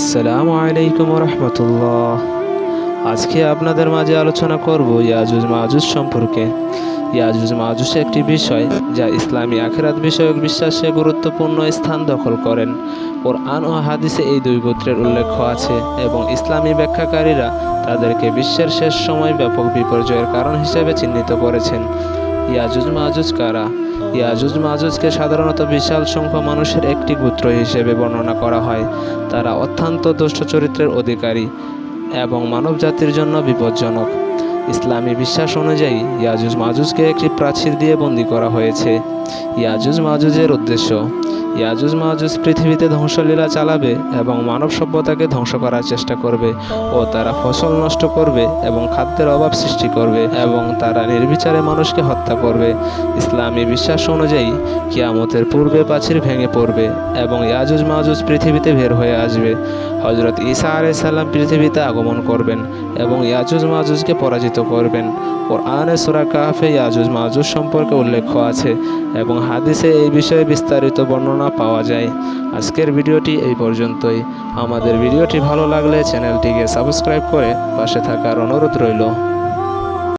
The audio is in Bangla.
আসসালামু আলাইকুম রহমতুল্লাহ। আজকে আপনাদের মাঝে আলোচনা করব ইয়াজুজ মাজুজ সম্পর্কে। ইয়াজুজ মাজুজ একটি বিষয় যা ইসলামী আখিরাত বিষয়ক বিশ্বাসে গুরুত্বপূর্ণ স্থান দখল করেন। কোরআন ও হাদিসে এই দুই গোত্রের উল্লেখ আছে এবং ইসলামী ব্যাখ্যাকারীরা তাদেরকে বিশ্বের শেষ সময় ব্যাপক বিপর্যয়ের কারণ হিসেবে চিহ্নিত করেছেন। ইয়াজুজ মাজুজ কারা? ইয়াজুজ মাজুজকে সাধারণত বিশাল সংখ্যক মানুষের একটি গোত্র হিসেবে বর্ণনা করা হয়। তারা অত্যন্ত দুষ্ট চরিত্রের অধিকারী এবং মানব জাতির জন্য বিপজ্জনক। ইসলামী বিশ্বাস অনুযায়ী ইয়াজুজ মাজুজকে একটি প্রাচীর দিয়ে বন্দী করা হয়েছে। ইয়াজুজ মাজুজের উদ্দেশ্য: ইয়াজুজ মাজুজ পৃথিবীতে ধ্বংসলীলা চালাবে এবং মানব সভ্যতাকে ধ্বংস করার চেষ্টা করবে ও তারা ফসল নষ্ট করবে এবং খাদ্যের অভাব সৃষ্টি করবে এবং তারা নির্বিচারে মানুষকে হত্যা করবে। ইসলামী বিশ্বাস অনুযায়ী কিয়ামতের পূর্বে প্রাচীর ভেঙে পড়বে এবং ইয়াজুজ মাজুজ পৃথিবীতে বের হয়ে আসবে। হযরত ঈসা আলাইহিস সালাম পৃথিবীতে আগমন করবেন এবং ইয়াজুজ মাজুজকে পরাজিত করবেন। কোরআনে সূরা কাহফে ইয়াজুজ মাজুজ সম্পর্কে উল্লেখ আছে এবং হাদিসে এই বিষয়ে বিস্তারিত বর্ণনা পাওয়া যায়। আজকের ভিডিওটি এই পর্যন্তই। আমাদের ভিডিওটি ভালো লাগলে চ্যানেলটিকে সাবস্ক্রাইব করে পাশে থাকার অনুরোধ রইল।